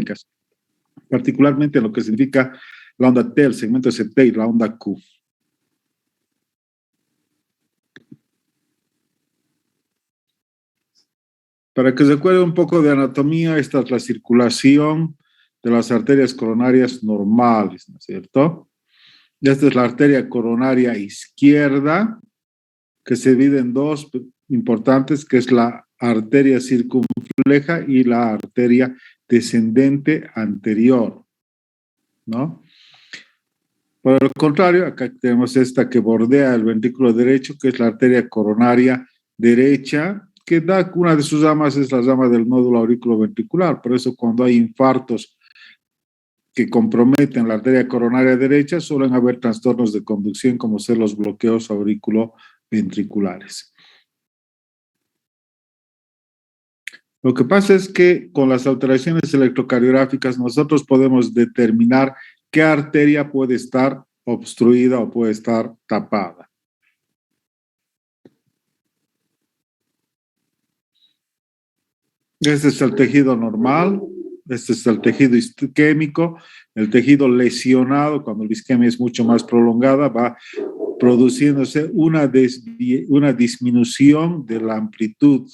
sistémicas, particularmente en lo que significa la onda T, el segmento ST y la onda Q. Para que se acuerde un poco de anatomía, esta es la circulación de las arterias coronarias normales, ¿no es cierto? Esta es la arteria coronaria izquierda, que se divide en dos importantes, que es la arteria circunfleja y la arteria descendente anterior, ¿no? Por el contrario, acá tenemos esta que bordea el ventrículo derecho, que es la arteria coronaria derecha, que da una de sus ramas, es la rama del nódulo auriculoventricular. Por eso cuando hay infartos que comprometen la arteria coronaria derecha, suelen haber trastornos de conducción como ser los bloqueos auriculoventriculares. Lo que pasa es que con las alteraciones electrocardiográficas nosotros podemos determinar qué arteria puede estar obstruida o puede estar tapada. Este es el tejido normal, este es el tejido isquémico, el tejido lesionado, cuando la isquemia es mucho más prolongada, va produciéndose una disminución de la amplitud,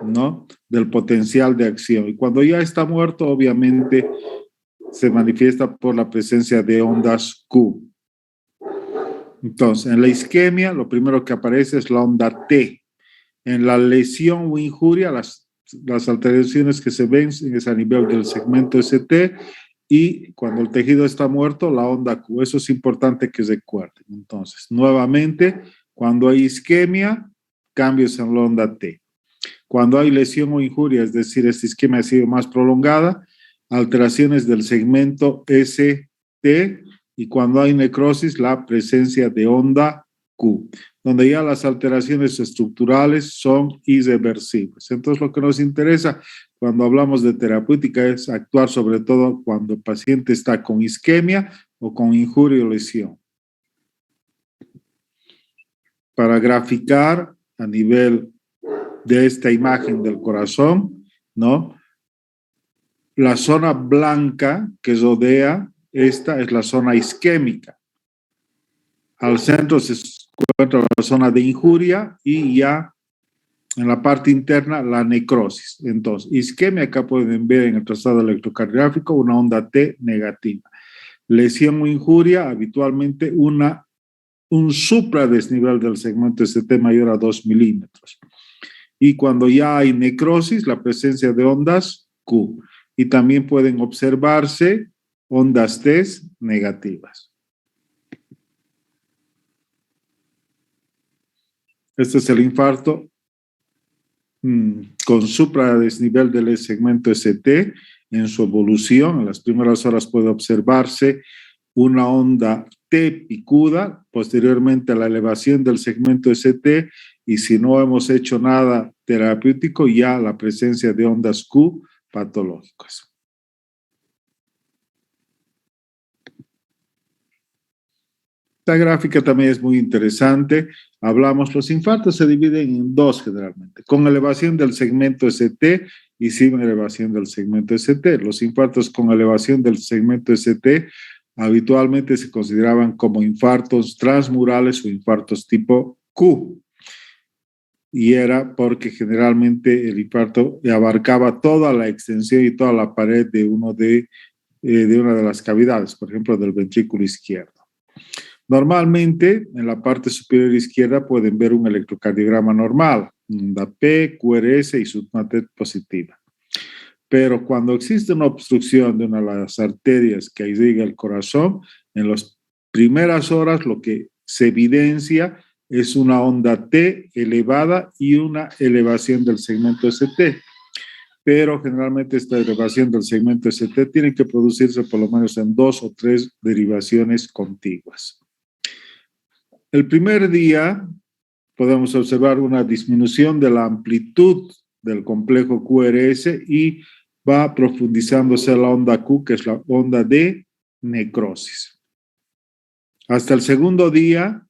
¿no? Del potencial de acción. Y cuando ya está muerto, obviamente, se manifiesta por la presencia de ondas Q. Entonces, en la isquemia, lo primero que aparece es la onda T. En la lesión o injuria, las alteraciones que se ven es a nivel del segmento ST, y cuando el tejido está muerto, la onda Q. Eso es importante que recuerden. Entonces, nuevamente, cuando hay isquemia, cambios en la onda T. Cuando hay lesión o injuria, es decir, esta isquemia ha sido más prolongada, alteraciones del segmento ST, y cuando hay necrosis, la presencia de onda Q, donde ya las alteraciones estructurales son irreversibles. Entonces, lo que nos interesa cuando hablamos de terapéutica es actuar sobre todo cuando el paciente está con isquemia o con injuria o lesión. Para graficar a nivel de esta imagen del corazón, ¿no? La zona blanca que rodea esta es la zona isquémica. Al centro se encuentra la zona de injuria y ya en la parte interna la necrosis. Entonces, isquemia, acá pueden ver en el trazado electrocardiográfico una onda T negativa. Lesión o injuria, habitualmente un supradesnivel del segmento ST mayor a 2 milímetros. Y cuando ya hay necrosis, la presencia de ondas Q. Y también pueden observarse ondas T negativas. Este es el infarto con supradesnivel del segmento ST en su evolución. En las primeras horas puede observarse una onda T picuda, posteriormente a la elevación del segmento ST, y si no hemos hecho nada terapéutico, ya la presencia de ondas Q patológicas. Esta gráfica también es muy interesante. Hablamos, los infartos se dividen en dos generalmente, con elevación del segmento ST y sin elevación del segmento ST. Los infartos con elevación del segmento ST habitualmente se consideraban como infartos transmurales o infartos tipo Q. Y era porque generalmente el infarto abarcaba toda la extensión y toda la pared de una de las cavidades, por ejemplo, del ventrículo izquierdo. Normalmente, en la parte superior izquierda pueden ver un electrocardiograma normal, onda P, QRS y SUDMATET positiva. Pero cuando existe una obstrucción de una de las arterias que irriga el corazón, en las primeras horas lo que se evidencia es una onda T elevada y una elevación del segmento ST. Pero generalmente esta elevación del segmento ST tiene que producirse por lo menos en 2 o 3 derivaciones contiguas. El primer día podemos observar una disminución de la amplitud del complejo QRS y va profundizándose la onda Q, que es la onda de necrosis. Hasta el segundo día,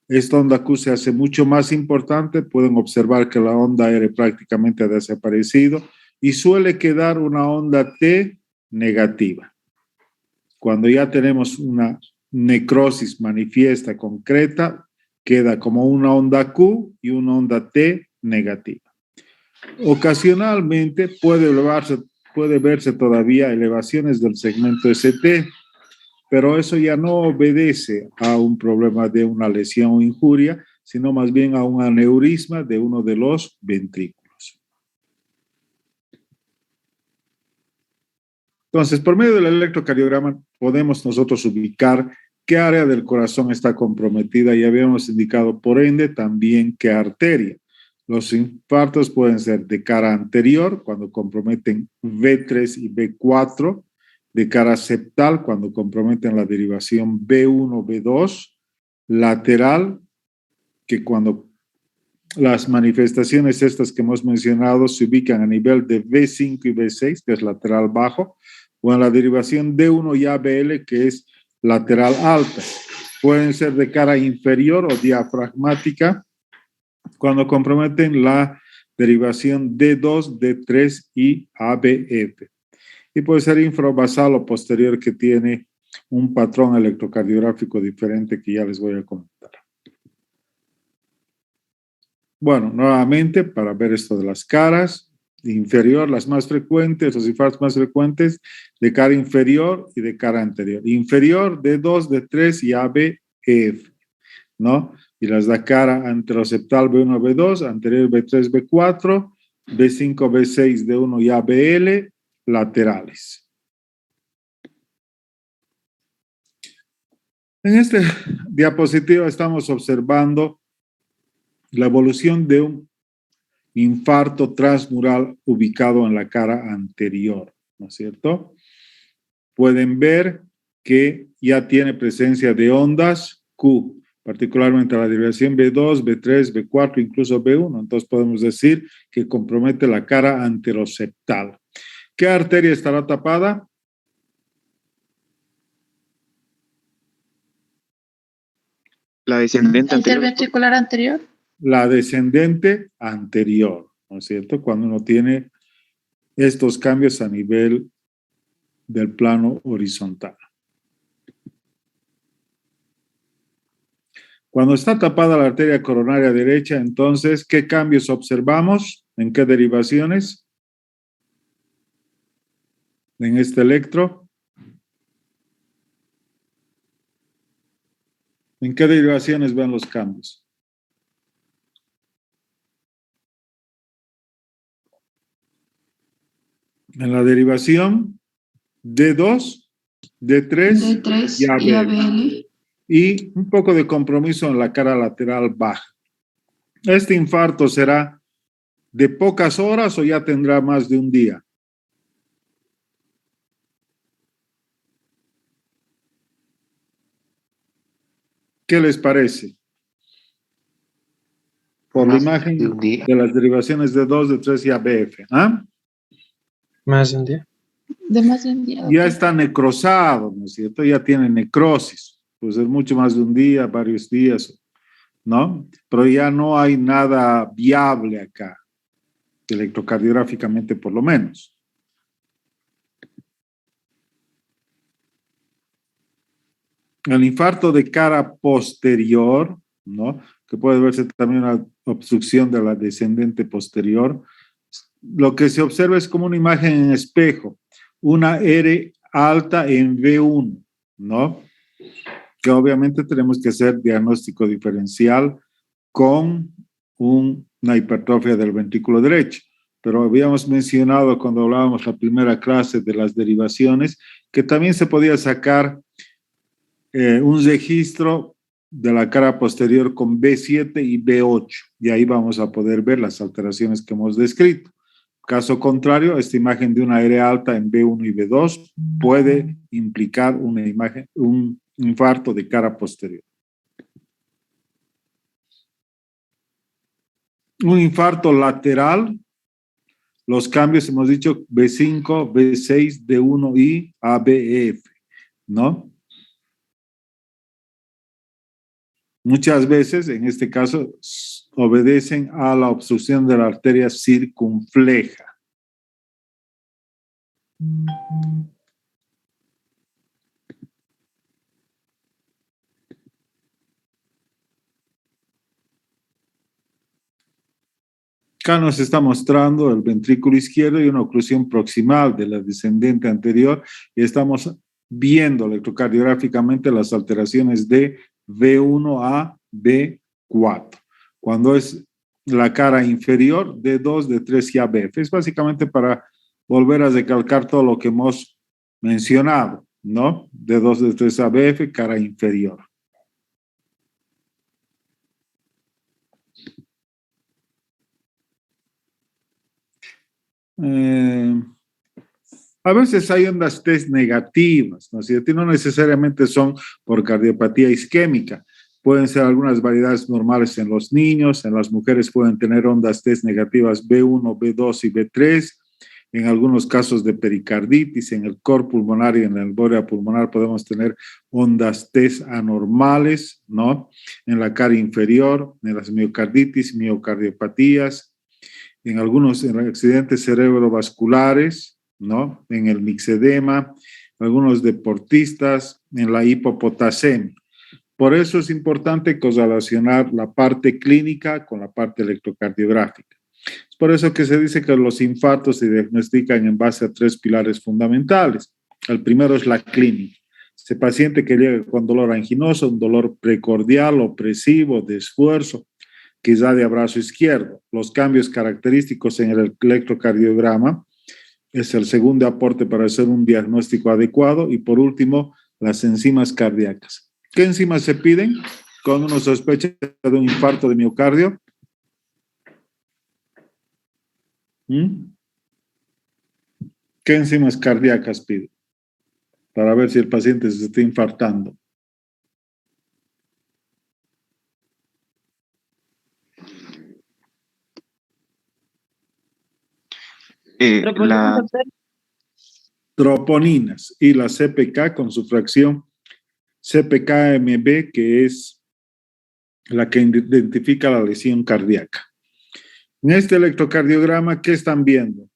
esta onda Q se hace mucho más importante. Pueden observar que la onda R prácticamente ha desaparecido y suele quedar una onda T negativa. Cuando ya tenemos una necrosis manifiesta, concreta, queda como una onda Q y una onda T negativa. Ocasionalmente puede verse todavía elevaciones del segmento ST, pero eso ya no obedece a un problema de una lesión o injuria, sino más bien a un aneurisma de uno de los ventrículos. Entonces, por medio del electrocardiograma podemos nosotros ubicar qué área del corazón está comprometida y habíamos indicado por ende también qué arteria. Los infartos pueden ser de cara anterior, cuando comprometen V3 y V4, de cara septal, cuando comprometen la derivación V1, V2, lateral, que cuando las manifestaciones estas que hemos mencionado se ubican a nivel de V5 y V6, que es lateral bajo, o en la derivación D1 y ABL, que es lateral alta. Pueden ser de cara inferior o diafragmática, cuando comprometen la derivación D2, D3 y ABF. Y puede ser infrabasal o posterior, que tiene un patrón electrocardiográfico diferente que ya les voy a comentar. Bueno, nuevamente, para ver esto de las caras, inferior, las más frecuentes, los infartos más frecuentes, de cara inferior y de cara anterior. Inferior, D2, D3 y ABF, ¿no? Y las de cara anteroseptal, B1, B2, anterior, B3, B4, B5, B6, D1 y ABL, laterales. En esta diapositiva estamos observando la evolución de un infarto transmural ubicado en la cara anterior, ¿no es cierto? Pueden ver que ya tiene presencia de ondas Q, particularmente la derivación B2, B3, B4, incluso B1. Entonces podemos decir que compromete la cara anteroseptal. ¿Qué arteria estará tapada? La descendente anterior. Interventricular anterior. La descendente anterior, ¿no es cierto? Cuando uno tiene estos cambios a nivel del plano horizontal. Cuando está tapada la arteria coronaria derecha, entonces, ¿qué cambios observamos? ¿En qué derivaciones? En este electro. ¿En qué derivaciones ven los cambios? En la derivación D2, D3 y ABL. Y un poco de compromiso en la cara lateral baja. ¿Este infarto será de pocas horas o ya tendrá más de un día? ¿Qué les parece? Por la imagen de las derivaciones de 2, de 3 y ABF. ¿Ah? Más de un día. De más de un día. Ya está necrosado, ¿no es cierto? Ya tiene necrosis. Pues es mucho más de un día, varios días, ¿no? Pero ya no hay nada viable acá, electrocardiográficamente por lo menos. El infarto de cara posterior, ¿no? Que puede verse también una obstrucción de la descendente posterior. Lo que se observa es como una imagen en espejo, una R alta en V1, ¿no? Que obviamente tenemos que hacer diagnóstico diferencial con una hipertrofia del ventrículo derecho. Pero habíamos mencionado cuando hablábamos la primera clase de las derivaciones que también se podía sacar un registro de la cara posterior con B7 y B8 y ahí vamos a poder ver las alteraciones que hemos descrito. Caso contrario, esta imagen de una R alta en B1 y B2 puede implicar un infarto de cara posterior. Un infarto lateral, los cambios hemos dicho B5, B6, D1 y ABF, ¿no? Muchas veces, en este caso, obedecen a la obstrucción de la arteria circunfleja. Acá nos está mostrando el ventrículo izquierdo y una oclusión proximal de la descendente anterior y estamos viendo electrocardiográficamente las alteraciones de V1 a V4. Cuando es la cara inferior, D2, D3 y ABF. Es básicamente para volver a recalcar todo lo que hemos mencionado, ¿no? D2, D3, ABF, cara inferior. A veces hay ondas test negativas, ¿no es cierto? Y no necesariamente son por cardiopatía isquémica. Pueden ser algunas variedades normales en los niños, en las mujeres pueden tener ondas test negativas B1, B2 y B3. En algunos casos de pericarditis, en el core pulmonar y en el bóveda pulmonar podemos tener ondas test anormales, ¿no? En la cara inferior, en las miocarditis, miocardiopatías, en algunos accidentes cerebrovasculares, ¿no? En el mixedema, algunos deportistas, en la hipopotasemia. Por eso es importante correlacionar la parte clínica con la parte electrocardiográfica. Es por eso que se dice que los infartos se diagnostican en base a 3 pilares fundamentales. El primero es la clínica. Ese paciente que llega con dolor anginoso, un dolor precordial, opresivo, de esfuerzo, quizá de brazo izquierdo. Los cambios característicos en el electrocardiograma es el segundo aporte para hacer un diagnóstico adecuado. Y por último, las enzimas cardíacas. ¿Qué enzimas se piden cuando uno sospecha de un infarto de miocardio? ¿Qué enzimas cardíacas piden? Para ver si el paciente se está infartando. Troponinas y la CPK con su fracción CPK-MB, que es la que identifica la lesión cardíaca. En este electrocardiograma, ¿qué están viendo?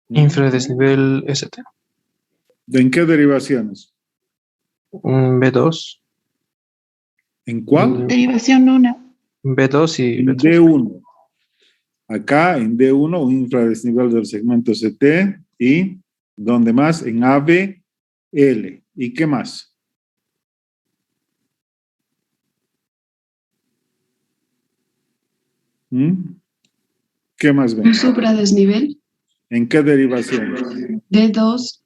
Infradesnivel ST. ¿En qué derivaciones? B2. ¿En cuál? Derivación 1. B2 y En B3. D1. Acá en D1, un infradesnivel del segmento CT y ¿dónde más? En ABL. ¿Y qué más? ¿Qué más ven? Un supradesnivel. ¿En qué derivación? D2,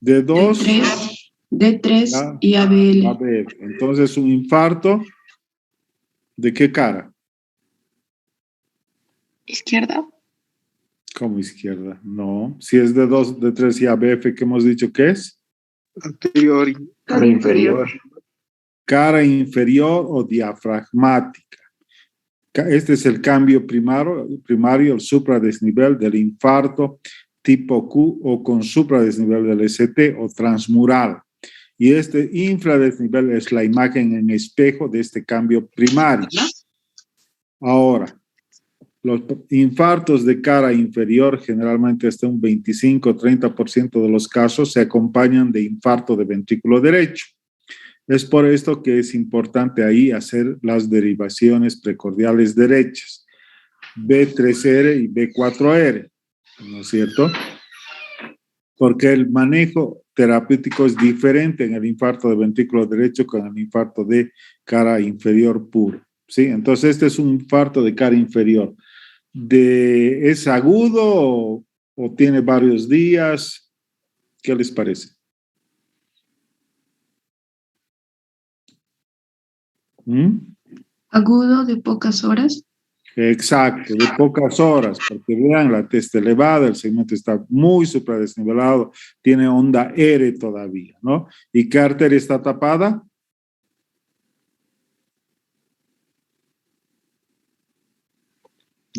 D2, D3 y ABL. ABL. Entonces, un infarto, ¿de qué cara? Izquierda. ¿Cómo izquierda? No. Si es D2, D3 y ABF, ¿qué hemos dicho que es? Anterior. Cara inferior. Cara inferior o diafragmática. Este es el cambio primario, el supradesnivel del infarto tipo Q o con supradesnivel del ST o transmural. Y este infradesnivel es la imagen en espejo de este cambio primario. Ahora, los infartos de cara inferior, generalmente hasta un 25-30% de los casos, se acompañan de infarto de ventrículo derecho. Es por esto que es importante ahí hacer las derivaciones precordiales derechas, B3R y B4R, ¿no es cierto? Porque el manejo terapéutico es diferente en el infarto de ventrículo derecho con el infarto de cara inferior puro, ¿sí? Entonces este es un infarto de cara inferior. ¿Es agudo o tiene varios días? ¿Qué les parece? Agudo de pocas horas. Exacto, de pocas horas, porque vean, la testa elevada, el segmento está muy supradesnivelado, tiene onda R todavía, ¿no? ¿Y qué arteria está tapada?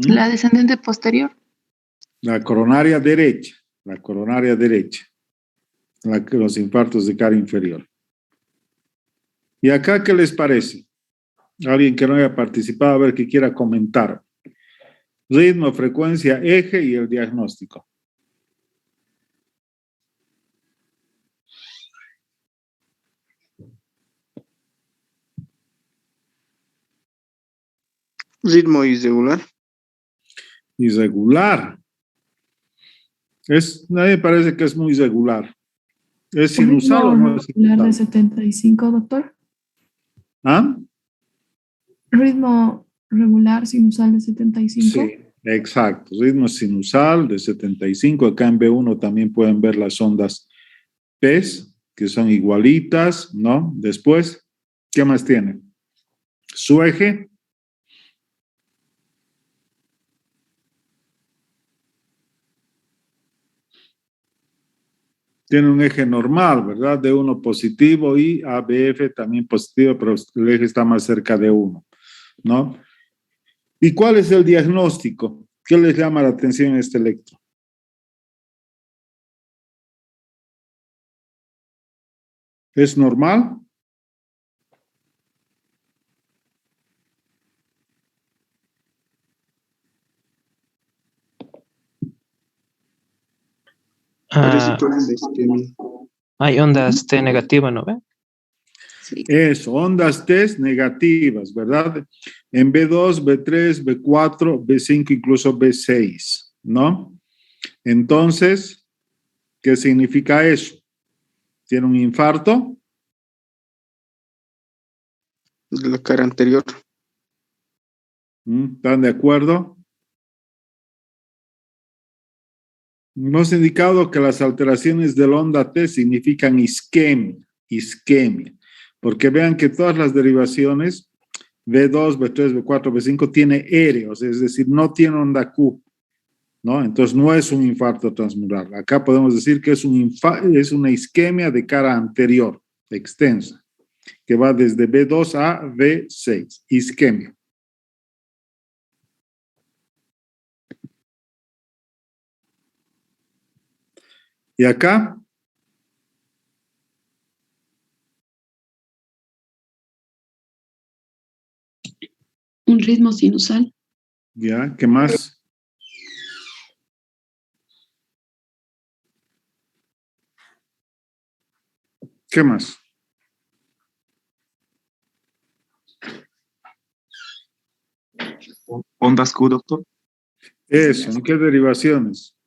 La descendente posterior. La coronaria derecha, los infartos de cara inferior. ¿Y acá qué les parece? Alguien que no haya participado, a ver, que quiera comentar. Ritmo, frecuencia, eje y el diagnóstico. Ritmo irregular. Irregular. A mí me parece que es muy irregular. ¿Es sinusal o no es Ritmo regular de sinusal? 75, doctor. ¿Ah? Ritmo regular sinusal de 75. Sí, exacto. Ritmo sinusal de 75. Acá en B1 también pueden ver las ondas PES, que son igualitas, ¿no? Después, ¿qué más tiene? Su eje. Tiene un eje normal, ¿verdad? De 1 positivo y ABF también positivo, pero el eje está más cerca de 1, ¿no? ¿Y cuál es el diagnóstico? ¿Qué les llama la atención a este electro? ¿Es normal? Parece Ah, que es isquemia. hay ondas T negativas, ¿no ve? Sí. Eso, ondas T negativas, ¿verdad? En B2, B3, B4, B5, incluso B6, ¿no? Entonces, ¿qué significa eso? ¿Tiene un infarto? De la cara anterior. ¿Están de acuerdo? Hemos indicado que las alteraciones del onda T significan isquemia, porque vean que todas las derivaciones, B2, B3, B4, B5, tiene éreos, es decir, no tiene onda Q, ¿no? Entonces no es un infarto transmural. Acá podemos decir que es una isquemia de cara anterior, extensa, que va desde B2 a B6, isquemia. Y acá, Un ritmo sinusal. ¿ya? ¿Qué más? ¿Qué más? Ondas Q, doctor. Eso, ¿en qué derivaciones?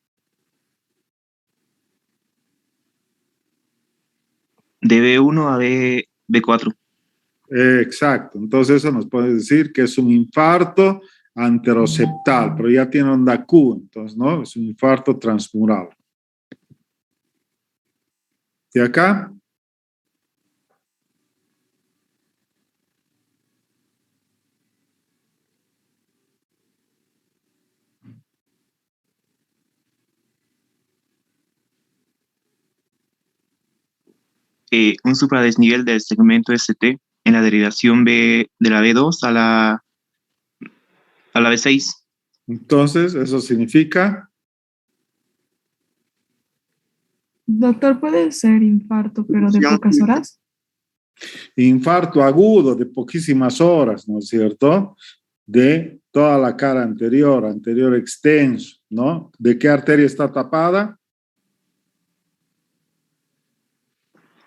De B1 a B4. Exacto, entonces eso nos puede decir que es un infarto anteroseptal, pero ya tiene onda Q, entonces, ¿no? Es un infarto transmural. ¿Y acá? Un supradesnivel del segmento ST en la derivación B de la B2 a la B6. Entonces, eso significa Doctor, puede ser infarto, pero de pocas horas. infarto agudo de poquísimas horas, ¿no es cierto? De toda la cara anterior extenso, ¿no? ¿De qué arteria está tapada?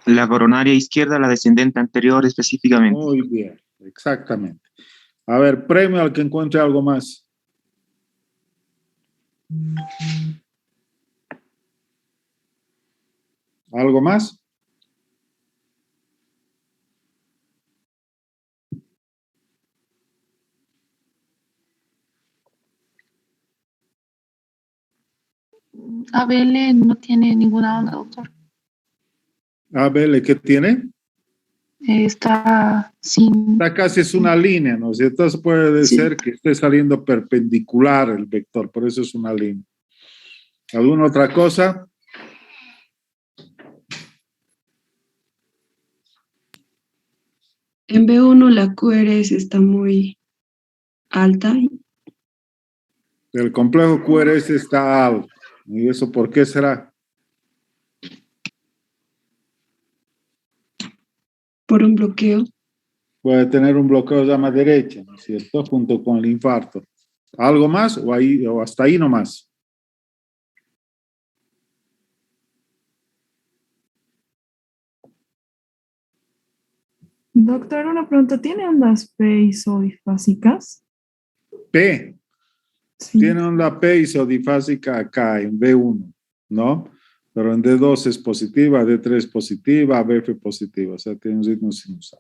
La coronaria izquierda, la descendente anterior específicamente. Muy bien, exactamente. A ver, premio al que encuentre algo más. ¿Algo más? ABL no tiene ninguna onda, doctor. ABL, ¿qué tiene? Está sin... Esta casi es una línea, ¿no? Entonces puede Sí. ser que esté saliendo perpendicular el vector, por eso es una línea. ¿Alguna otra cosa? En B1 la QRS está muy alta. El complejo QRS está alto. ¿Y eso por qué será? Por un bloqueo. Puede tener un bloqueo de llama derecha, ¿no es cierto? Junto con el infarto. ¿Algo más o, ahí, o hasta ahí nomás? Doctor, una pregunta. ¿Tiene ondas P isodifásicas? P. Sí. Tiene onda P isodifásica acá en B1, ¿no? Pero en D2 es positiva, D3 positiva, BF positiva, o sea, tiene un ritmo sinusal.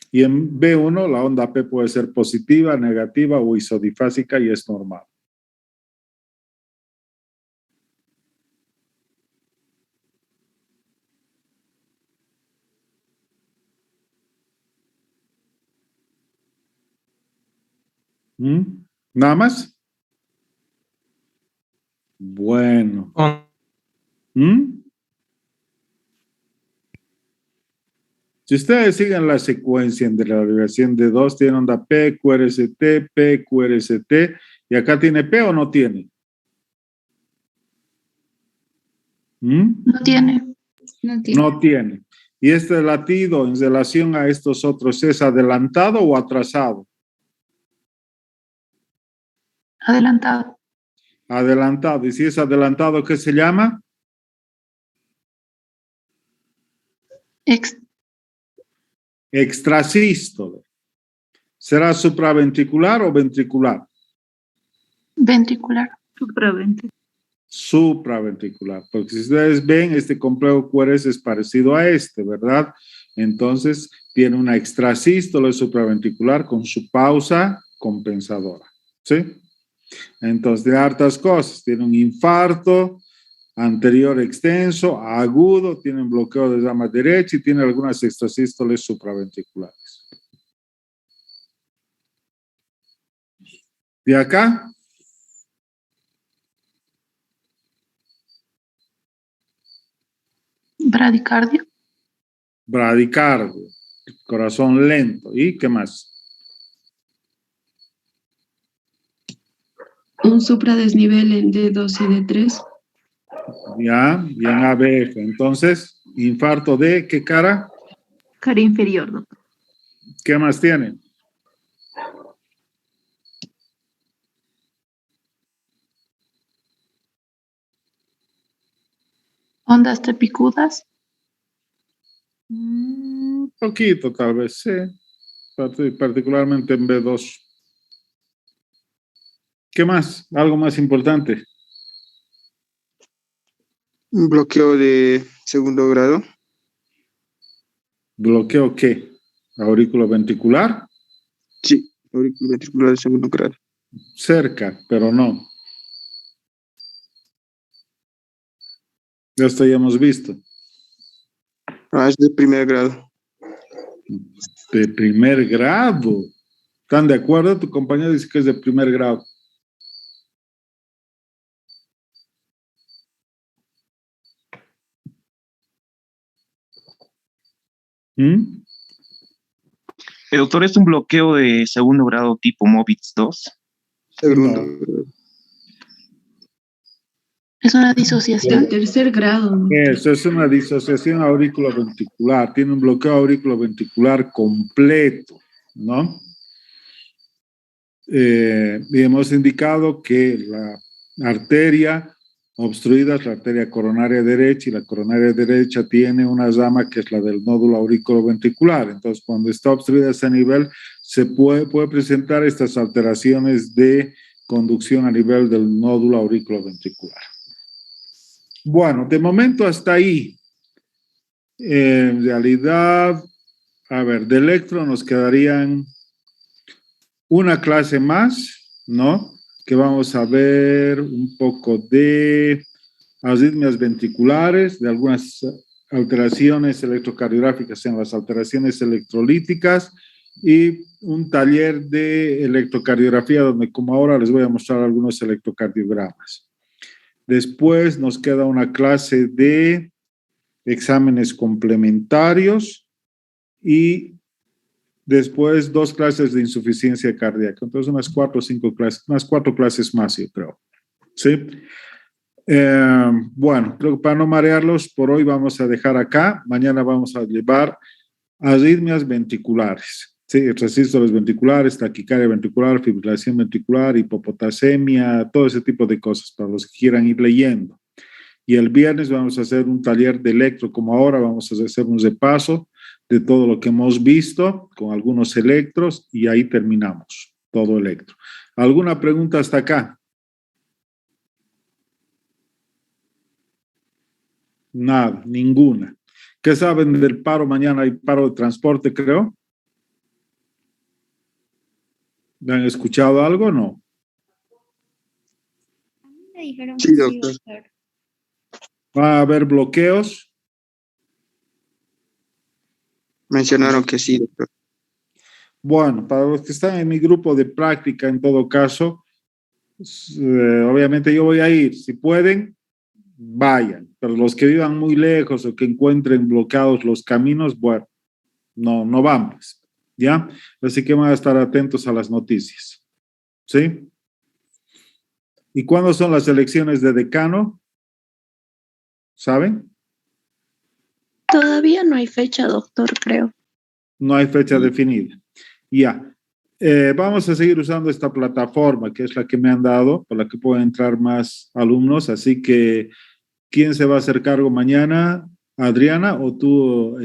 Y en B1 la onda P puede ser positiva, negativa o isodifásica y es normal. ¿Mm? ¿Nada más? Bueno. ¿Mm? Si ustedes siguen la secuencia de la derivación de 2, tiene onda P, QRST, P, QRST, y acá tiene P o no tiene. ¿Mm? No tiene. No tiene. No tiene. ¿Y este latido en relación a estos otros es adelantado o atrasado? Adelantado. Adelantado. ¿Y si es adelantado, qué se llama? Extrasístole. ¿Será supraventricular o ventricular? Ventricular. Supraventricular. Porque si ustedes ven, este complejo QRS es parecido a este, ¿verdad? Entonces, tiene una extrasístole supraventricular con su pausa compensadora. ¿Sí? Entonces, de hartas cosas. Tiene un infarto anterior extenso, agudo, tiene un bloqueo de rama derecha y tiene algunas extrasístoles supraventriculares. ¿De acá? Bradicardio. Bradicardio, corazón lento. ¿Y qué más? Un supradesnivel en D2 y D3. Ya, y en ABF. Entonces, infarto de ¿qué cara? Cara inferior, doctor. ¿Qué más tiene? Ondas tepicudas. Poquito, tal vez, sí. Particularmente en B2. ¿Qué más? ¿Algo más importante? Un bloqueo de segundo grado. ¿Bloqueo qué? ¿Aurículo ventricular? Sí, aurículo ventricular de segundo grado. Cerca, pero no. Esto ya hemos visto. Ah, es de primer grado. De primer grado. ¿Están de acuerdo? Tu compañero dice que es de primer grado. ¿Mm? El doctor, ¿es un bloqueo de segundo grado tipo MOBITS 2? Segundo No. grado. Es una disociación. En tercer grado. Eso es una disociación auriculoventricular. Tiene un bloqueo auriculoventricular completo, ¿no? Y hemos indicado que la arteria obstruida es la arteria coronaria derecha y la coronaria derecha tiene una rama que es la del nódulo auriculoventricular. Entonces, cuando está obstruida a ese nivel, se puede presentar estas alteraciones de conducción a nivel del nódulo auriculoventricular. Bueno, de momento hasta ahí. En realidad, a ver, de electro nos quedarían una clase más, ¿no? Que vamos a ver un poco de arritmias ventriculares, de algunas alteraciones electrocardiográficas en las alteraciones electrolíticas y un taller de electrocardiografía donde como ahora les voy a mostrar algunos electrocardiogramas. Después nos queda una clase de exámenes complementarios y después 2 clases de insuficiencia cardíaca. Entonces unas 4 o 5 clases, unas 4 clases más, yo creo. ¿Sí? Bueno, creo que para no marearlos, por hoy vamos a dejar acá. Mañana vamos a llevar arritmias ventriculares. Sí, resístoles ventriculares, taquicardia ventricular, fibrilación ventricular, hipopotasemia, todo ese tipo de cosas para los que quieran ir leyendo. Y el viernes vamos a hacer un taller de electro, como ahora vamos a hacer un repaso de todo lo que hemos visto con algunos electros y ahí terminamos todo electro. ¿Alguna pregunta hasta acá? Nada, ninguna. ¿Qué saben del paro? Mañana hay paro de transporte, creo. ¿Han escuchado algo o no? Sí, doctor. ¿Va a haber bloqueos? Mencionaron que sí, doctor. Bueno, para los que están en mi grupo de práctica, en todo caso, obviamente yo voy a ir. Si pueden, vayan. Pero los que vivan muy lejos o que encuentren bloqueados los caminos, bueno, no vamos, ¿ya? Así que van a estar atentos a las noticias, ¿sí? ¿Y cuándo son las elecciones de decano? ¿Saben? Todavía no hay fecha, doctor, creo. No hay fecha definida. Ya. Vamos a seguir usando esta plataforma, que es la que me han dado, por la que pueden entrar más alumnos. Así que, ¿quién se va a hacer cargo mañana? ¿Adriana o tú?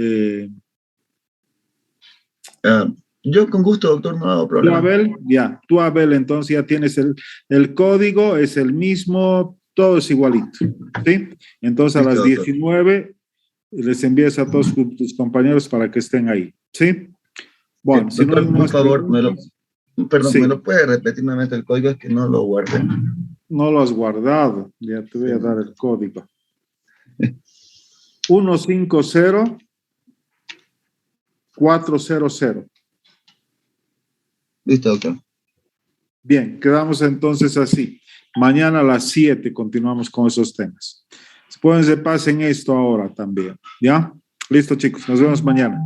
Yo con gusto, doctor, no hago ¿Tú, problema. Abel? Ya. Tú, Abel, entonces ya tienes el código, es el mismo, todo es igualito. ¿Sí? Entonces a las 19 les envías a todos tus compañeros para que estén ahí. ¿Sí? Bueno, si doctor, no hay por más favor, preguntas, perdón, sí. ¿me lo puede repetir nuevamente el código? Es que no lo guardé. No lo has guardado. Ya te voy a dar el código. 150400. Listo, doctor. Bien, quedamos entonces así. Mañana a las 7 continuamos con esos temas. Si pueden, se pasen esto ahora también. ¿Ya? Listo, chicos. Nos vemos mañana.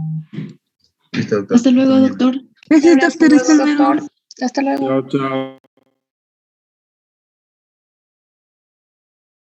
Listo, doctor. Hasta luego, doctor. Gracias, doctor. Hasta luego. Hasta luego. Chao, chao.